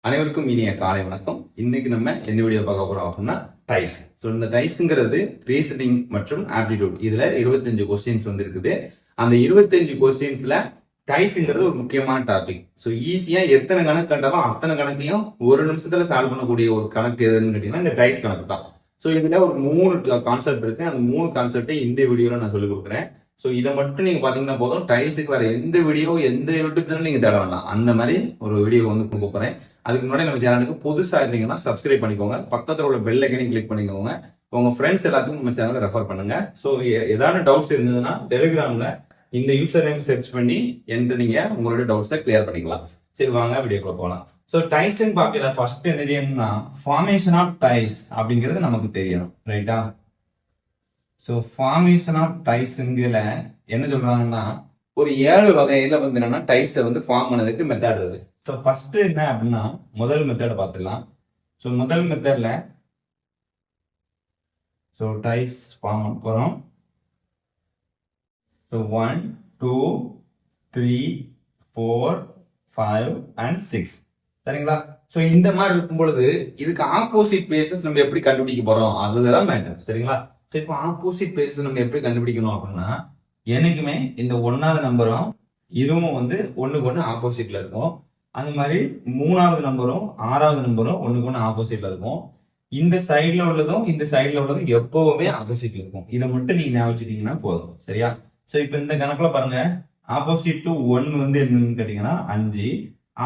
அனைவருக்கும் இனிய காலை வணக்கம். இன்னைக்கு நம்ம என்ன வீடியோ பார்க்க போறோம் அப்படின்னா டைஸ். ஸோ இந்த டைஸ்ங்கிறது ரீசனிங் மற்றும் ஆப்டிடியூட், இதுல 25 கொஸ்டின்ஸ் வந்து இருக்குது. அந்த 25 கொஸ்டின்ஸ்ல டைஸ்ங்கிறது ஒரு முக்கியமான டாபிக். ஸோ ஈஸியா எத்தனை கணக்கு கண்டாலும் அத்தனை கணக்கையும் ஒரு நிமிஷத்துல சால்வ் பண்ணக்கூடிய ஒரு கணக்கு எதுன்னு கேட்டீங்கன்னா இந்த டைஸ் கணக்கு தான். ஸோ இதுல ஒரு 3 கான்செப்ட் இருக்கு. அந்த 3 கான்செப்டை இந்த வீடியோல நான் சொல்லிக் கொடுக்குறேன். ஸோ இதை மட்டும் நீங்க பாத்தீங்கன்னா போதும், டைஸுக்கு வர எந்த வீடியோ எந்த யூடியூப் சேனல் நீங்க தேட வேண்டாம். அந்த மாதிரி ஒரு வீடியோ வந்து கொடுக்க போறேன். அதுக்கு முன்னாடி நம்ம சேனலுக்கு புதுசா இருந்தீங்கன்னா சப்ஸ்கிரைப் பண்ணிக்கோங்க, பக்கத்துல உள்ள பெல் ஐக்கனையும் கிளிக் பண்ணிக்கோங்க, உங்க ஃப்ரெண்ட்ஸ் எல்லாத்துக்கும் நம்ம சேனலை ரெஃபர் பண்ணுங்க. ஸோ ஏதாவது டவுட்ஸ் இருந்ததுன்னா டெலிகிராம்ல இந்த யூசர் நேம் சர்ச் பண்ணி என்கிட்ட நீங்க உங்களோட டவுட்ஸை கிளியர் பண்ணிக்கலாம். சரி, வாங்க வீடியோக்குள்ள போகலாம். ஸோ டைஸ்ன்னு பார்க்கல, ஃபர்ஸ்ட் என்ன செய்யணும்னா ஃபார்மேஷன் ஆஃப் டைஸ் அப்படிங்கிறது நமக்கு தெரியணும், ரைட்டா? ஸோ ஃபார்மேஷன் ஆஃப் டைஸ்ங்கிற என்ன சொல்றாங்கன்னா ஒரு 7 வகையில வந்து என்னன்னா டைஸை வந்து ஃபார்ம் பண்ணதுக்கு மெத்தட் இருக்கு. ஸோ ஃபர்ஸ்ட் என்ன அப்படின்னா முதல் மெத்தடை பார்த்துக்கலாம். ஸோ முதல் மெத்தட்ல ஸோ டைஸ் ஃபார்ம் பண்ண போறோம். ஸோ 1 2 3 4 5 and 6, சரிங்களா? ஸோ இந்த மாதிரி இருக்கும் பொழுது இதுக்கு ஆப்போசிட் பிளேசஸ் நம்ம எப்படி கண்டுபிடிக்க போறோம் அதுதான் மேட்டர், சரிங்களா? ஸோ இப்போ ஆப்போசிட் பிளேசஸ் நம்ம எப்படி கண்டுபிடிக்கணும் அப்படின்னா என்னைக்குமே இந்த 1வது நம்பரும் இதுவும் வந்து ஒண்ணுக்கு ஒண்ணு ஆப்போசிட்ல இருக்கும். அந்த மாதிரி 3வது நம்பரும் 6வது நம்பரும் ஒண்ணுக்கு ஒண்ணு ஆப்போசிட்ல இருக்கும். இந்த சைட்ல உள்ளதும் இந்த சைட்ல உள்ளதும் எப்பவுமே ஆப்போசிட்ல இருக்கும். இதை மட்டும் நீங்க ஞாபகம் வச்சுட்டீங்கன்னா போதும், சரியா? சோ இப்ப இந்த கணக்குல பாருங்க, ஆப்போசிட் டு 1 வந்து என்னன்னு கேட்டீங்கன்னா 5,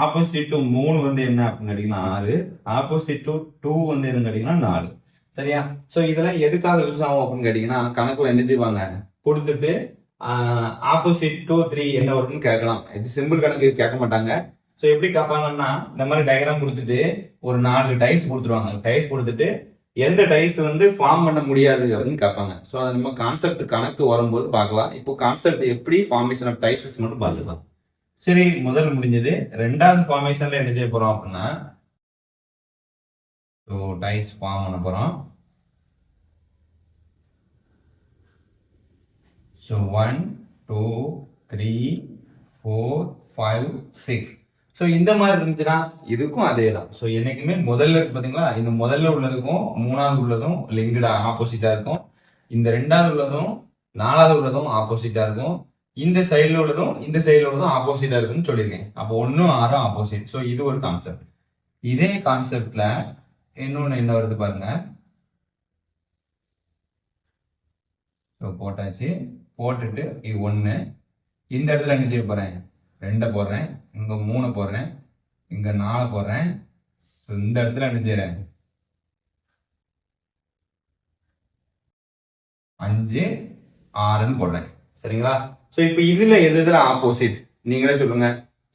ஆப்போசிட் டு 3 வந்து என்ன அப்படின்னு கேட்டீங்கன்னா 6, ஆப்போசிட் டு 2 வந்து என்னன்னு கேட்டீங்கன்னா 4, சரியா? சோ இதெல்லாம் எதுக்காக யூஸ் ஆகும் அப்படின்னு கேட்டீங்கன்னா கணக்குல என்ன செய்வாங்க, கொடுத்துட்டு ஆப்போசிட் 2 3 என்ன வரும்னு கேட்கலாம். இது சிம்பிள் கணக்கு, கேட்க மாட்டாங்க. ஸோ எப்படி கேட்பாங்கன்னா இந்த மாதிரி டயக்ராம் கொடுத்துட்டு ஒரு 4 டைஸ் கொடுத்துருவாங்க. டைஸ் கொடுத்துட்டு எந்த டைஸ் வந்து ஃபார்ம் பண்ண முடியாது அப்படின்னு கேட்பாங்க. ஸோ அதை நம்ம கான்செப்ட் கணக்கு வரும்போது பார்க்கலாம். இப்போ கான்செப்ட் எப்படி ஃபார்மேஷன் ஆஃப் டைஸஸ் மட்டும் பார்த்துக்கலாம். சரி, முதல் முடிஞ்சது. 2வது ஃபார்மேஷன்ல என்ன செய்ய போறோம் அப்படின்னா ஸோ டைஸ் ஃபார்ம் பண்ண போறோம். ஸோ 1 2 3 4 5 6. ஸோ இந்த மாதிரி இருந்துச்சுன்னா இதுக்கும் அதே தான். ஸோ என்னைக்குமே முதல்ல இருக்கு பாத்தீங்களா, இந்த முதல்ல உள்ளதுக்கும் 3வது உள்ளதும் லிங்க்டா ஆப்போசிட்டா இருக்கும். இந்த 2வது உள்ளதும் 4வது உள்ளதும் ஆப்போசிட்டா இருக்கும். இந்த சைட்ல உள்ளதும் இந்த சைட்ல உள்ளதும் ஆப்போசிட்டா இருக்குன்னு சொல்லியிருக்கேன். அப்போ 1 6 ஆப்போசிட். ஸோ இது ஒரு கான்செப்ட். இதே கான்செப்ட்ல இன்னொன்னு என்ன வருது பாருங்க. ஸோ போட்டாச்சு. போட்டுட்டு இது 1, இந்த இடத்துல என்ன செய்ய போறேன், 2 போடுறேன், இங்க 3 போடுறேன், இங்க 4 போடுறேன். இந்த இடத்துல என்ன செய்யறேன் 5 6ன்னு போடுறேன், சரிங்களா? சோ இப்ப இதுல எதுல ஆப்போசிட் நீங்களே சொல்லுங்க.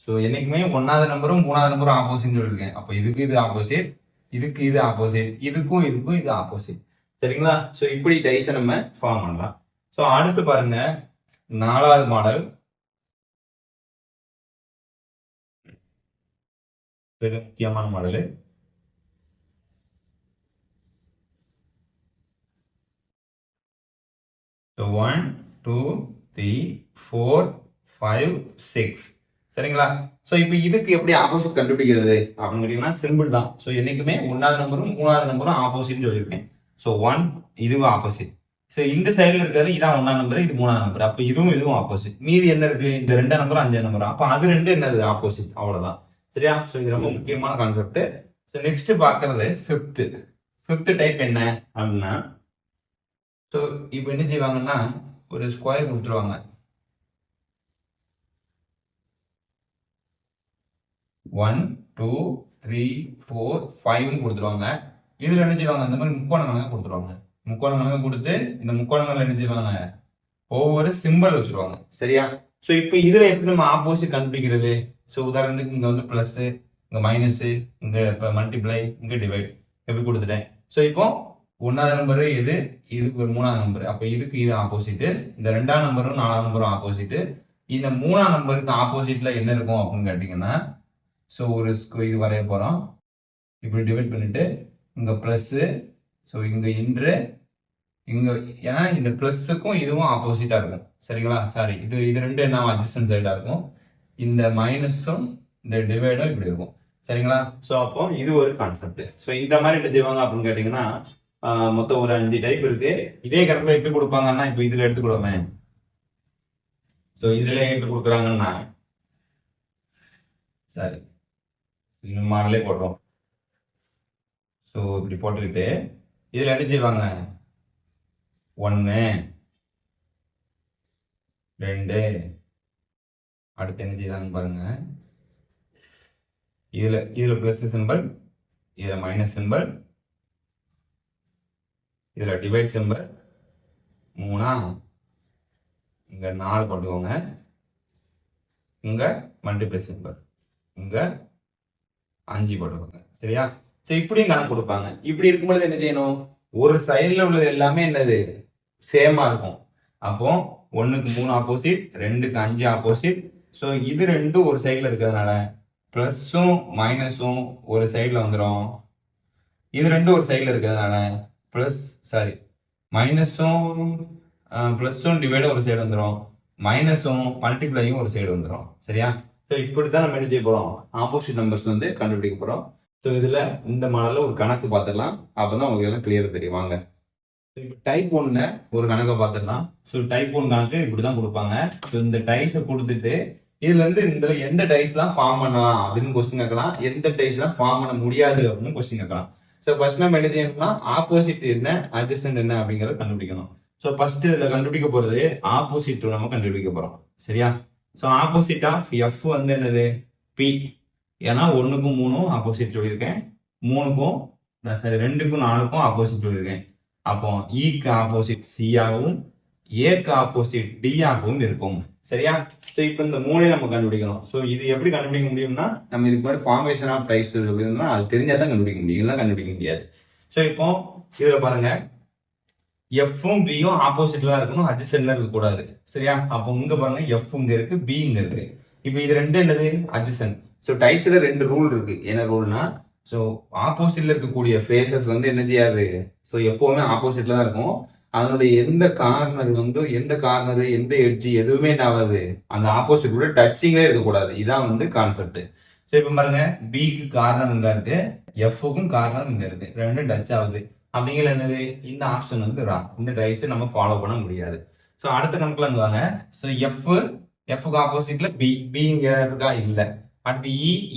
சோ என்னைக்குமே 1வது நம்பரும் 3வது நம்பரும் ஆப்போசிட் சொல்லிருக்கேன். அப்ப இதுக்கு இது ஆப்போசிட், இதுக்கு இது ஆப்போசிட், இதுக்கும் இதுக்கும் இது ஆப்போசிட், சரிங்களா? சோ இப்படி டைஸை நம்ம ஃபார்ம் பண்ணலாம். சோ அடுத்து பாருங்க 4வது மாடல். இது முக்கியமான மாடல். So 1 2 3 4 5 6, சரிங்களா? சோ இப்போ இதுக்கு எப்படி ஆப்போசிட் கண்டுபிடிக்கிறது அப்படின்னு கேட்டீங்கன்னா சிம்பிள் தான். சோ என்னைக்குமே 1வது நம்பரும் 3வது நம்பரும் ஆப்போசிட் சொல்லியிருக்கேன். சோ 1 இதுவும் ஆப்போசிட். சோ இந்த சைடுல இருக்கிறது இதான் 1வது நம்பர், இது 3வது நம்பர். அப்ப இதுவும் ஆப்போசிட். மீதி என்ன இருக்கு, இந்த 2 நம்பரும் 5 நம்பரும். அப்ப அது 2 என்னது ஆப்போசிட், அவ்வளவுதான், சரியா? சோ இது ரொம்ப முக்கியமான கான்செப்ட். சோ நெக்ஸ்ட் பாக்குறது 5th டைப் என்ன அப்படின்னா, சோ இப்போ என்ன செய்வாங்கன்னா ஒரு ஸ்கொயர் கொடுத்துருவாங்க. 1 2 3 4 5ன்னு கொடுத்துருவாங்க. இதுல என்ன செய்வாங்க, இந்த மாதிரி முக்கோண கணக்கு கொடுத்துருவாங்க. முக்கோண கணக்கு கொடுத்து இந்த முக்கோணங்கள் என்ன செய்வாங்க, ஒவ்வொரு சிம்பிள் வச்சிருவாங்க, சரியா? சோ இப்போ இதுல எப்படி நம்ம ஆப்போசிட் கண்டுபிடிக்கிறது? சோ உதாரணத்துக்கு இங்க வந்து பிளஸ், இங்க மைனஸ், இங்க மல்டிப்ளை, இங்க டிவைட் எப்படி கொடுத்துட்டேன். சோ இப்போ 1வது நம்பர் இது, இதுக்கு ஒரு 3வது நம்பர், அப்ப இதுக்கு இது ஆப்போசிட். இந்த 2வது நம்பரும் 4வது நம்பரும் ஆப்போசிட். இந்த 3வது நம்பருக்கு ஆப்போசிட்ல என்ன இருக்கும் அப்படின்னு கேட்டீங்கன்னா, சோ ஒரு இது வரைய போறோம். இப்படி டிவைட் பண்ணிட்டு இங்க பிளஸ், சோ இங்க இன்று இங்க, ஏன்னா இந்த பிளஸுக்கும் இதுவும் ஆப்போசிட்டா இருக்கும், சரிங்களா? சாரி, இது 2 என்ன அட்ஜஸ்டன்ட் சைடா இருக்கும். இந்த மைனஸும் இந்த டிவைடும் இப்படி இருக்கும். சரிங்களா? சோ அப்போ இது ஒரு கான்செப்ட். சோ இந்த மாதிரி என்ன செய்வாங்க அப்படின்னு கேட்டீங்கன்னா மொத்தம் ஒரு 5 டைப் இருக்கு. இதே கணக்குல எப்படி கொடுப்பாங்கன்னா இப்ப இதுல எடுத்துக்கிடுவோமே. சோ இதுல எப்படி கொடுக்குறாங்கன்னா சரி இந்த மாடலே போடுறோம். சோ இப்படி போட்டுக்கிட்டு இதுல என்ன செய்வாங்க 1 2 அடுத்து என்ன செய்வாங்க பாருங்க. இதுல பிளஸ் சிம்பல், இதுல மைனஸ் சிம்பல், இதுல டிவைட் சிம்பல் 3 இங்க 4 போட்டுக்கோங்க, இங்க மல்டிப்ளை சிம்பல், இங்க 5 போட்டுக்கோங்க. சரியா? சோ இப்படியும் கணக்கு கொடுப்பாங்க. இப்படி இருக்கும்போது என்ன செய்யணும், ஒரு சைடுல உள்ளது எல்லாமே என்னது சேமா இருக்கும். அப்போ 1க்கு 3 ஆப்போசிட், 2க்கு 5 ஆப்போசிட். சோ இது ரெண்டும் ஒரு சைடுல இருக்கிறதுனால பிளஸும் மைனஸும் ஒரு சைடுல வந்துடும். இது ரெண்டும் ஒரு சைடுல இருக்கிறதுனால மைனஸும் பிளஸும் டிவைடும் ஒரு சைடு வந்துடும், மைனஸும் மல்டிப்ளையும் ஒரு சைடு வந்துடும். சரியா? ஸோ இப்படித்தான் நம்ம என்ன செய்ய போறோம், ஆப்போசிட் நம்பர்ஸ் வந்து கண்டுபிடிக்க போறோம். ஸோ இதுல இந்த மாடல்ல ஒரு கணக்கு பார்த்துடலாம். அப்பதான் உங்களுக்கு எல்லாம் கிளியர் தெரியும். வாங்க இப்போ டைப் 1ல ஒரு கணக்கை பார்த்துடலாம். ஸோ டைப் 1 கணக்கு இப்படிதான் கொடுப்பாங்க. ஸோ இந்த டைஸை கொடுத்துட்டு இதுல இருந்து இந்த எந்த டைஸ் எல்லாம் ஃபார்ம் பண்ணலாம் அப்படின்னு கொஸ்டின் கேட்கலாம், எந்த டைஸ் எல்லாம் ஃபார்ம் பண்ண முடியாது அப்படின்னு கொஸ்டின் கேட்கலாம். ஸோ ஃபர்ஸ்ட் நம்ம என்ன செய்யணும்னா ஆப்போசிட் என்ன அட்ஜசன்ட் என்ன அப்படிங்கறத கண்டுபிடிக்கணும். ஸோ ஃபர்ஸ்ட் இதுல கண்டுபிடிக்க போறது ஆப்போசிட் நம்ம கண்டுபிடிக்க போறோம். சரியா? ஸோ ஆப்போசிட் ஆஃப் எஃப் வந்து என்னது பி. ஏன்னா 1க்கும் 3ம் ஆப்போசிட் சொல்லியிருக்கேன், 3க்கும் 2க்கும் 4க்கும் ஆப்போசிட் சொல்லியிருக்கேன். அப்போ ஈக்கு ஆப்போசிட் சி ஆகவும் ஏக்கு ஆப்போசிட் டி ஆகவும் இருக்கும். சரியா? ஸோ இப்போ இந்த 3 நம்ம கண்டுபிடிக்கணும். ஸோ இது எப்படி கண்டுபிடிக்க முடியும்னா நம்ம இதுக்கு முன்னாடி ஃபார்மேஷன் ஆஃப் டைஸ் அப்படின்னா அது தெரிஞ்சா தான் கண்டுபிடிக்க முடியும், இதெல்லாம் கண்டுபிடிக்க முடியாது. ஸோ இப்போ இதுல பாருங்க எஃப்பும் பியும் ஆப்போசிட்ல தான் இருக்கணும், அட்ஜசன்ட்ல இருக்க கூடாது. சரியா? அப்போ இங்க பாருங்க எஃப் இங்க இருக்கு, பி இங்க இருக்கு. இப்போ இது ரெண்டு என்னது அட்ஜசன்ட். ஸோ டைஸ்ல 2 ரூல் இருக்கு. என்ன ரூல்னா ஸோ ஆப்போசிட்ல இருக்கக்கூடிய ஃபேஸஸ் வந்து என்ன செய்யாது, ஸோ எப்பவுமே ஆப்போசிட்ல தான் இருக்கும். அதனுடைய எந்த கார்னர் எந்த எட்ஜ் எதுவுமே என்ன ஆகாது, அந்த ஆப்போசிட் கூட டச்சிங்லேயே இருக்கக்கூடாது. இதான் வந்து கான்செப்ட். ஸோ இப்போ பாருங்க பிக்கு கார்னர் இங்க இருக்கு, எஃப்க்கும் கார்னர் இங்க இருக்கு, ரெண்டும் டச் ஆகுது. அப்படிங்கிற என்னது இந்த ஆப்ஷன் வந்து ராங். இந்த டைஸ் நம்ம ஃபாலோ பண்ண முடியாது. ஸோ அடுத்த கணக்குல இங்க வாங்க. ஸோ எஃப்க்கு ஆப்போசிட்ல பி இங்க இருக்கா இல்ல. அடுத்து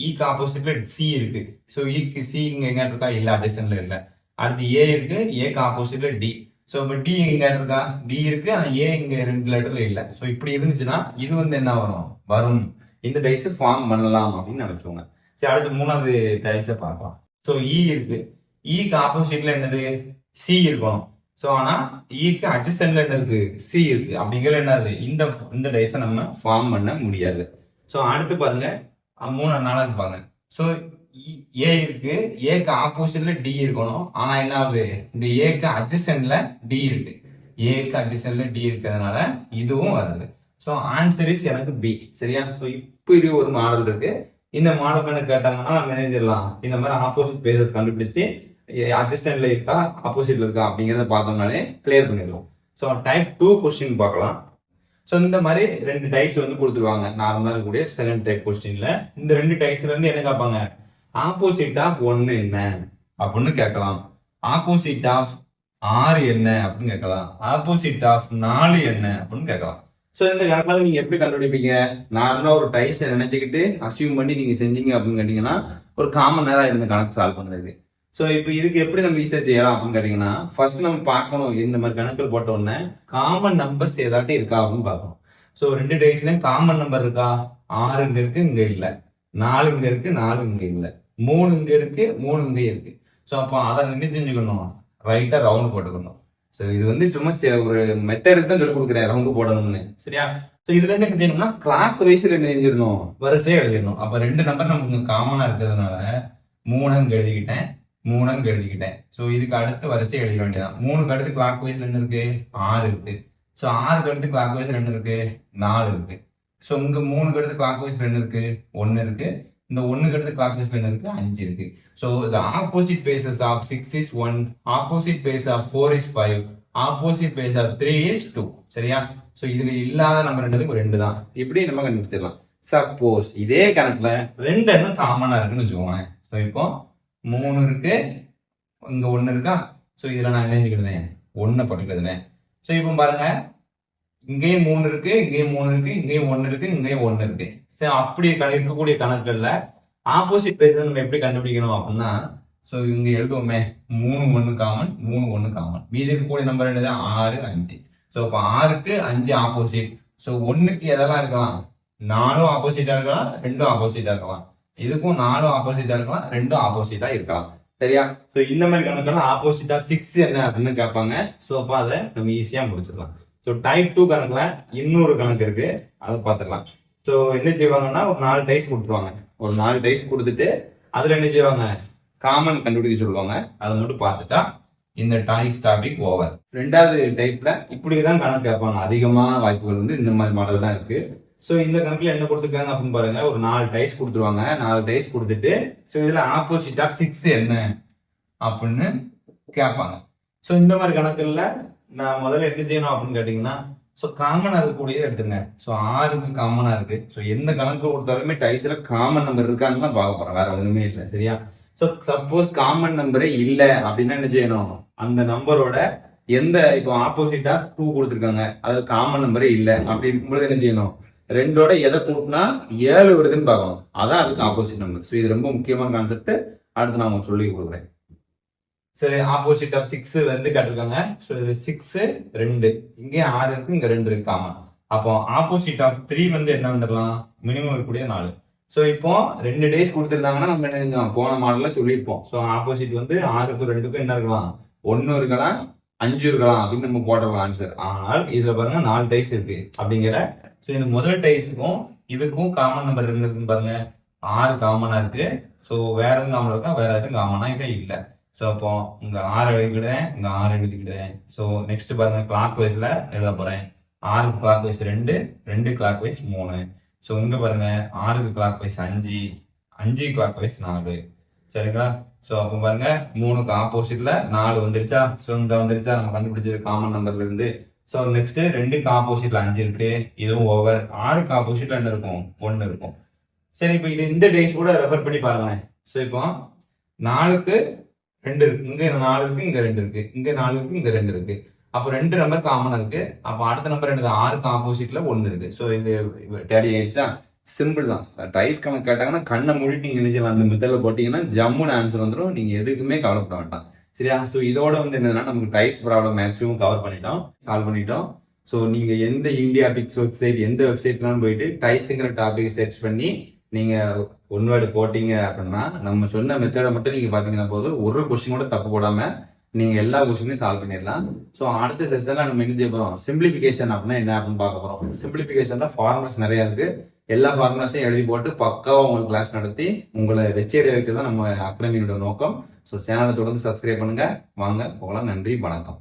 இக்கு ஆப்போசிட்ல சி இருக்கு. ஸோ இக்கு சி இங்க எங்க இருக்கா இல்ல, அட்ஜசன்ட்ல இல்ல. அடுத்து ஏ இருக்கு, ஏக்கு ஆப்போசிட்ல டி. ஸோ இப்போ டி எங்க இருக்கா, டி இருக்கு, ஆனா ஏ இங்க 2 லெட்டர்ல இல்ல. ஸோ இப்படி இருந்துச்சுன்னா இது வந்து என்ன வரும் இந்த டைஸ் ஃபார்ம் பண்ணலாம் அப்படின்னு நினைச்சோங்க. சரி அடுத்து 3வது டைஸை பார்க்கலாம். ஸோ இ இருக்கு, இக்கு ஆப்போசிட்ல என்னது சி இருக்கணும். ஸோ ஆனா இக்கு அட்ஜசன்ட்ல என்ன இருக்கு சி இருக்கு. அப்படிங்கிற என்னது இந்த டைஸை நம்ம ஃபார்ம் பண்ண முடியாது. ஸோ அடுத்து பாருங்க 3 பாருங்க. ஸோ ஏ இருக்கு, ஏக்கு ஆப்போசிட்ல டி இருக்கணும். ஆனா என்ன ஆகுது, இந்த ஏக்கு அட்ஜசன்ட்ல டி இருக்கு, ஏக்கு அட்ஜசன்ட்ல டி இருக்கிறதுனால இதுவும் வருது. ஸோ ஆன்சர் இஸ் எனக்கு பி. சரியா? ஸோ இப்போ இது ஒரு மாடல் இருக்கு. இந்த மாடல் என்ன கேட்டாங்கன்னா நம்ம நினைஞ்சிடலாம், இந்த மாதிரி ஆப்போசிட் பேசஸ் கண்டுபிடிச்சு அட்ஜசன்ட்ல இருக்கா ஆப்போசிட்ல இருக்கா அப்படிங்கிறத பார்த்தோம்னாலே கிளியர் பண்ணிடலாம். ஸோ டைப் 2 கொஸ்டின் பார்க்கலாம். ஸோ இந்த மாதிரி 2 டைப்ஸ் வந்து கொடுத்துருவாங்க நார்மலா இருக்கக்கூடிய செகண்ட் டைப் கொஸ்டின்ல. இந்த 2 டைப்ஸ்ல இருந்து என்ன கேட்பாங்க, ஆப்போசிட் ஆஃப் 1 என்ன அப்படின்னு கேட்கலாம், ஆப்போசிட் ஆஃப் 6 என்ன அப்படின்னு கேட்கலாம், ஆப்போசிட் ஆஃப் 4 என்ன அப்படின்னு கேட்கலாம். ஸோ இந்த கணக்கில் நீங்க எப்படி கண்டுபிடிப்பீங்க, நார்மலா ஒரு டைஸை நினைச்சுக்கிட்டு அசியூம் பண்ணி நீங்க செஞ்சீங்க அப்படின்னு கேட்டீங்கன்னா ஒரு காமன் நேரம் இருந்த கணக்கு சால்வ் பண்ணுறது. ஸோ இப்போ இதுக்கு எப்படி நம்ம ஈஸியா செய்யலாம் அப்படின்னு கேட்டீங்கன்னா ஃபர்ஸ்ட் நம்ம பார்க்கணும், இந்த மாதிரி கணக்கில் போட்ட உடனே காமன் நம்பர்ஸ் ஏதாட்டி இருக்கா அப்படின்னு பார்க்கணும். ஸோ 2 டைஸ்லயும் காமன் நம்பர் இருக்கா, 6 இங்க இருக்கு இங்க இல்ல, 4 இங்க இருக்கு 4 இங்க இல்ல, 3 இங்க இருக்கு 3 இங்க இருக்கு. ஸோ அப்போ அதை என்ன செஞ்சுக்கணும், ரைட்டா ரவுண்ட் போட்டுக்கணும். ஸோ இது வந்து சும்மா ஒரு மெத்தட் தான் சொல்லி கொடுக்குறேன் ரவுண்ட் போடணும்னு. சரியா? ஸோ இதுல இருந்து என்ன செய்யணும்னா கிளாக் வைஸ்ல என்ன செஞ்சிடணும், வரிசையா எழுதிடணும். அப்ப 2 நம்பர் நமக்கு காமனா இருக்கிறதுனால 3 இங்க எழுதிக்கிட்டேன், 3 இங்க எழுதிக்கிட்டேன். ஸோ இதுக்கு அடுத்து வரிசை எழுத வேண்டியதான். 3க்கு அடுத்து கிளாக் வைஸ்ல என்ன இருக்கு 6 இருக்கு. ஸோ 6க்கு அடுத்து கிளாக் வைஸ்ல என்ன இருக்கு 4 இருக்கு. ஸோ இங்க 3க்கு அடுத்து கிளாக் வைஸ்ல என்ன இருக்கு 1 இருக்கு. இந்த 1க்கு அடுத்து கிளாக் வைஸ்ல என்ன இருக்கு 5 இருக்கு. So the opposite bases of 6 is 1, opposite base of 4 is 5, opposite base of 3 is 2. சரியா? ஸோ இதுல இல்லாத நம்பர் 2 தான். இப்படி நம்ம கண்டுபிடிச்சிடலாம். சப்போஸ் இதே கணக்குல ரெண்டு எண்ணம் காமனா இருக்குன்னு வச்சுக்கோங்க. ஸோ இப்போ 3 இருக்கு, இங்க 1 இருக்கா. ஸோ இதுல நான் என்ன எழுதிக்கிடுதேன், 1 போட்டுக்கிடுதேன். ஸோ இப்போ பாருங்க, இங்கேயும் 3 இருக்கு, இங்கேயும் 3 இருக்கு, இங்கேயும் 1 இருக்கு, இங்கேயும் 1 இருக்கு. சரி, அப்படி இருக்கக்கூடிய கணக்குகள்ல ஆப்போசிட் பேச நம்ம எப்படி கண்டுபிடிக்கணும் அப்படின்னா, ஸோ இங்க எழுதுவோமே 3 1 காமன், 3 1 காமன். மீதி இருக்கக்கூடிய நம்பர் என்னது 6 5. ஸோ இப்போ 6க்கு 5 ஆப்போசிட். ஸோ 1க்கு எதெல்லாம் இருக்கலாம், 4 ஆப்போசிட்டா இருக்கலாம், 2 ஆப்போசிட்டா இருக்கலாம். இதுக்கும் 4 ஆப்போசிட்டா இருக்கலாம், 2 ஆப்போசிட்டா இருக்கலாம். சரியா? ஸோ இந்த மாதிரி கணக்கெல்லாம் ஆப்போசிட்டா 6 என்ன அப்படின்னு கேட்பாங்க. ஸோ அப்போ அதை நம்ம ஈஸியா முடிச்சிடலாம். ஸோ டைப் 2 கணக்குல இன்னொரு கணக்கு இருக்கு, அதை பார்த்துக்கலாம். ஸோ என்ன செய்வாங்கன்னா ஒரு 4 டைஸ் கொடுத்துருவாங்க. ஒரு 4 டைஸ் கொடுத்துட்டு அதுல என்ன செய்வாங்க, காமன் கண்டுபிடிக்க சொல்லுவாங்க. அதை மட்டும் பார்த்துட்டா இந்த டாபிக் ஓவர். ரெண்டாவது டைப்ல இப்படிதான் கணக்கு கேட்பாங்க. அதிகமான வாய்ப்புகள் வந்து இந்த மாதிரி மாடல் தான் இருக்கு. ஸோ இந்த கணக்குல என்ன கொடுத்துருக்காங்க அப்படின்னு பாருங்க. ஒரு 4 டைஸ் கொடுத்துருவாங்க. 4 டைஸ் கொடுத்துட்டு ஸோ இதுல ஆப்போசிட் ஆஃப் 6 என்ன அப்படின்னு கேட்பாங்க. ஸோ இந்த மாதிரி கணக்குல நான் முதல்ல என்ன செய்யணும் அப்படின்னு கேட்டீங்கன்னா, ஸோ காமனா இருக்கக்கூடியதை எடுத்துங்க. ஸோ 6க்கு காமனா இருக்கு. ஸோ எந்த கணக்கு கொடுத்தாலுமே டைஸ்ல காமன் நம்பர் இருக்கான்னு தான் பார்க்க போறேன், வேற ஒண்ணுமே இல்லை. சரியா? ஸோ சப்போஸ் காமன் நம்பரே இல்லை அப்படின்னா என்ன செய்யணும், அந்த நம்பரோட எந்த இப்போ ஆப்போசிட்டா 2 கொடுத்துருக்காங்க, அது காமன் நம்பரே இல்லை அப்படி இருக்கும்போது என்ன செய்யணும், 2ஓட எதை கூட்டினா 7 வருதுன்னு பார்க்கணும். அதான் அதுக்கு ஆப்போசிட் நம்பர். ஸோ இது ரொம்ப முக்கியமான கான்செப்ட். அடுத்து நான் உங்களுக்கு சொல்லி கொடுக்குறேன். சரி, ஆப்போசிட் ஆஃப் 6 வந்து கேட்டிருக்காங்க. ஸோ இது 6 2, இங்கே 6 இருக்கு, இங்க 2 இருக்கு காமன். அப்போ ஆப்போசிட் ஆஃப் 3 வந்து என்ன வந்துடலாம், மினிமம் இருக்கக்கூடிய 4. ஸோ இப்போ 2 டேஸ் கொடுத்துருந்தாங்கன்னா நம்ம என்ன செஞ்சோம், போன மாடல்ல சொல்லியிருப்போம். ஸோ ஆப்போசிட் வந்து 6க்கும் 2க்கும் என்ன இருக்கலாம், 1 இருக்கலாம், 5 இருக்கலாம் அப்படின்னு நம்ம போடலாம் ஆன்சர். ஆனால் இதுல பாருங்க 4 டைஸ் இருக்கு அப்படிங்கிற. ஸோ இந்த முதல் டைஸுக்கும் இதுக்கும் காமன் நம்பர் இருக்குன்னு பாருங்க, 6 காமனா இருக்கு. ஸோ வேற எதுவும் காமன் இருக்கா, வேற எதுவும் காமனா இல்லை. ஸோ அப்போ இங்க 6 எழுதிக்கிட்டேன், இங்க 6 எழுதிக்கிட்டேன். ஸோ நெக்ஸ்ட் பாருங்க, கிளாக் வைஸ்ல எழுத போறேன். 6 clockwise 2, 2 clockwise 3. So இங்க பாருங்க, 6க்கு கிளாக் வைஸ் 5, 5 கிளாக் வைஸ் 4. சரிங்களா? ஸோ அப்போ பாருங்க 3க்கு ஆப்போசிட்ல 4 வந்துருச்சா. ஸோ இந்த வந்துருச்சா, நம்ம கண்டுபிடிச்சது காமன் நம்பர்ல இருந்து. ஸோ நெக்ஸ்ட் 2க்கு ஆப்போசிட்ல 5 இருக்கு, இதுவும் ஓவர். 6க்கு ஆப்போசிட்ல என்ன இருக்கும், 1 இருக்கும். சரி, இப்போ இது இந்த டேஸ் கூட ரெஃபர் பண்ணி பாருங்களேன். ஸோ இப்போ 4க்கு 2 இருக்கு, இங்க 4 இருக்கு, இங்க 2 இருக்கு, இங்க 4 இருக்கு, இங்க 2 இருக்கு. அப்போ 2 நம்பர் காமனா இருக்கு. அப்போ அடுத்த நம்பர் என்னது, 6க்கு ஆப்போசிட்ல 1 இருக்கு. ஸோ இது டேலி ஆயிடுச்சா. சிம்பிள் தான். டைஸ் கணக்கு கேட்டாங்கன்னா கண்ணை மூடிட்டு நீங்க நினைச்சலாம், அந்த மெத்தட்ல போட்டீங்கன்னா ஜம்முன்னு ஆன்சர் வந்துடும். நீங்க எதுக்குமே கவலைப்பட வேண்டாம். சரியா? ஸோ இதோட வந்து என்னன்னா நமக்கு டைஸ் ப்ராப்ளம் மேக்ஸிமம் கவர் பண்ணிட்டோம், சால்வ் பண்ணிட்டோம். ஸோ நீங்க எந்த இந்தியா பிக்ஸ் வெப்சைட், எந்த வெப்சைட்லாம் போயிட்டு டைஸுங்கிற டாபிக் சர்ச் பண்ணி நீங்க ஒன் வேர்டு போட்டீங்க அப்படின்னா, நம்ம சொன்ன மெத்தடை மட்டும் நீங்க பாத்தீங்கன்னா போதும், ஒரு கொஸ்டின் கூட தப்பு போடாம நீங்க எல்லா கொஸ்டினையும் சால்வ் பண்ணிடலாம். ஸோ அடுத்த செஷன்ல நம்ம என்ன செய்ய போறோம், சிம்பிளிபிகேஷன் அப்படின்னா என்ன அப்படின்னு பார்க்க போறோம். சிம்பிளிபிகேஷன்ல ஃபார்முலாஸ் நிறைய இருக்கு. எல்லா ஃபார்முலாஸையும் எழுதி போட்டு பக்காவா உங்களுக்கு கிளாஸ் நடத்தி உங்களை வெச்சேடி வைக்கிறது தான் நம்ம அகாடமியோட நோக்கம். ஸோ சேனலை தொடர்ந்து சப்ஸ்கிரைப் பண்ணுங்க. வாங்க போகலாம். நன்றி, வணக்கம்.